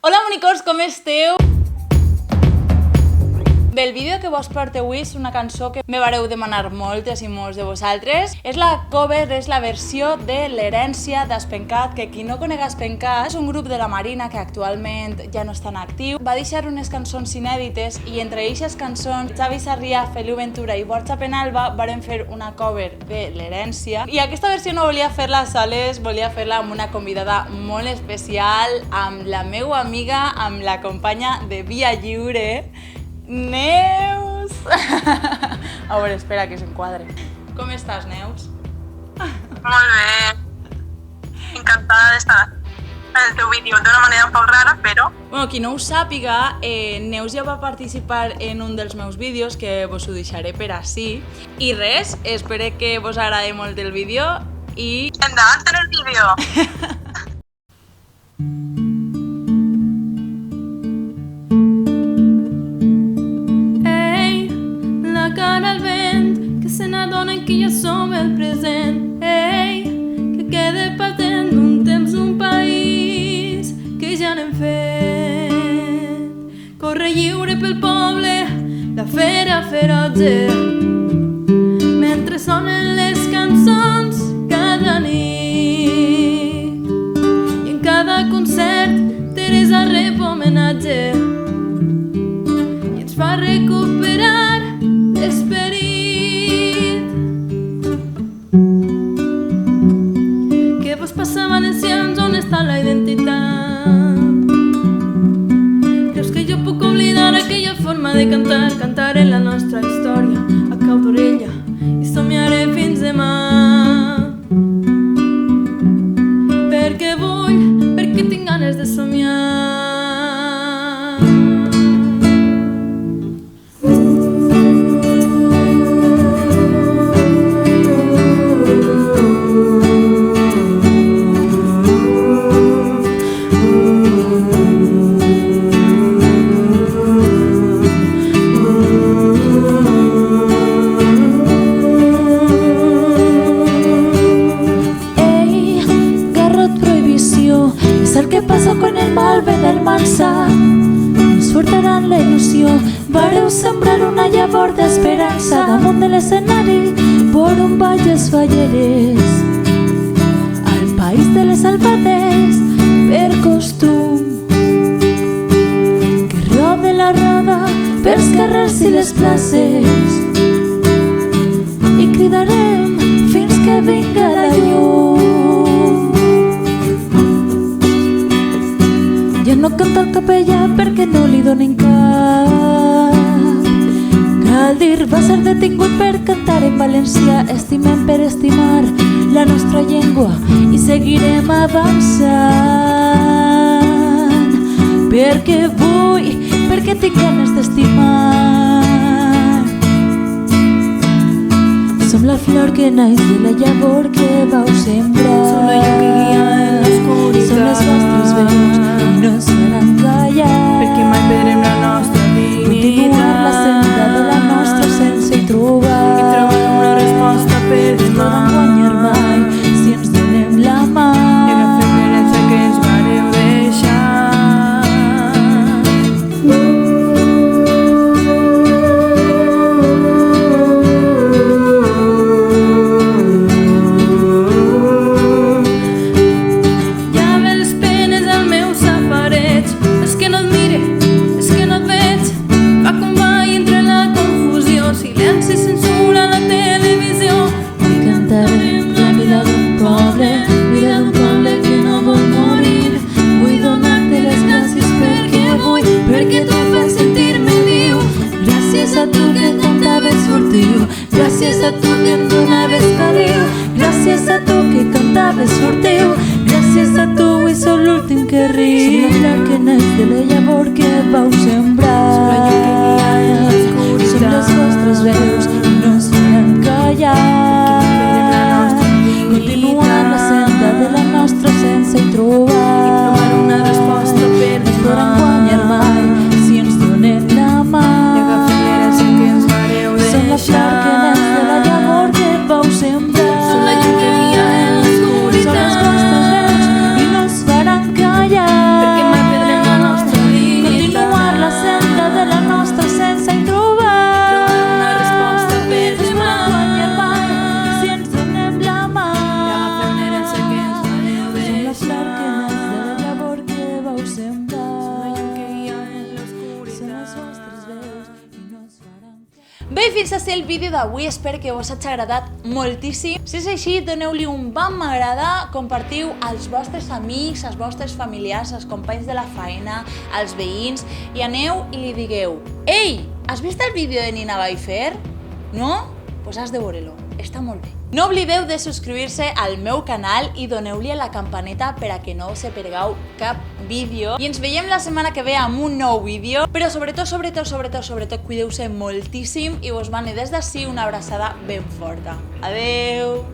Hola monicors, com esteu? Bé, el vídeo que vos porto avui és una cançó que me vareu demanar moltes i molts de vosaltres. És la cover, és la versió de l'herència d'Aspencat, que qui no conega Aspencat és un grup de la Marina que actualment ja no està en actiu. Va deixar unes cançons inèdites i entre aquestes cançons Xavi Sarrià, Feliu Ventura i Borja Penalba varen fer una cover de l'herència. I aquesta versió no volia fer-la soles, volia fer-la amb una convidada molt especial, amb la meua amiga, amb la companya de Via Lliure, Neus! A veure, espera que s'enquadre. Com estàs, Neus? Molt bé. Encantada d'estar en el teu vídeo d'una manera un poc rara, però... Bueno, qui no ho sàpiga, Neus ja va participar en un dels meus vídeos, que vos ho deixaré per ací. I res, espero que vos agradi molt el vídeo i... Endavant en el vídeo! Cara al vent, que se n'adonen que ja som el present. Ei, que quede patent un temps, un país que ja n'hem fet. Corre lliure pel poble, la fera ferotge, mentre sonen les cançons cada nit. I en cada concert Teresa rep homenatge i ens fa recuperar l'esperit. Què vos passa, valencians? On està la identitat? Creus que jo puc oblidar aquella forma de cantar? Cantaré la nostra història a cau d'orella i somiaré fins demà. Perquè vull, perquè tinc ganes de somiar. Ens furtaran la il·lusió. Vareu sembrar una llavor d'esperança damunt de l'escenari por on valles falleres. Al país de les albades, per costum, que rode la roda pels carrers i les places i cridarem fins que vinga la llum. Ja no canta el capellà perquè no li donen cap. Cal dir, va ser detingut per cantar en valencià. Estimem per estimar la nostra llengua i seguirem avançant. Perquè vull, perquè tinc ganes d'estimar. Som la flor que naix de la llavor que vau sembrar. Som la llum que guia en l'oscuritat. Som les vostres veus i no ens faran callar. Perquè mai perdrem la nostra dignitat. Continuar la senda de la nostra sense hi trobar. I trobar una resposta per demà. No guanyar mai si ens donem la mà. I agafem l'herència que ens vareu deixar. Gràcies a tu que em donaves caliu, gràcies a tu que cantaves furtiu, gràcies a tu avui sóc l'últim que riu. Som la flor que naix de la llavor que vau sembrar. Som la llum que guia en l'oscuritat. Som les vostres veus i no ens faran callar. Continuant la senda de la nostra sense hi trobar. I trobar una resposta per No ens podran demà. guanyar mai si ens donem la mà. I agafem l'herència que ens vareu deixar. Som la flor que naix de la llavor que vau sembrar. Som la llum que guia en l'oscuritat. Bueno, i fins a ser el vídeo d'avui, espero que us hagi agradat moltíssim. Si és així, doneu-li un bon m'agrada, compartiu als vostres amics, als vostres familiars, als companys de la feina, als veïns, i aneu i li digueu: «Ei, has vist el vídeo de Nina Baifer? No? Pues has de veure-lo, està molt bé». No oblideu de subscriure-se al meu canal i doneu-li a la campaneta per a que no us perdeu cap vídeo. I ens veiem la setmana que ve amb un nou vídeo, però sobretot, cuideu-se moltíssim i vos mane des d'ací una abraçada ben forta. Adeu!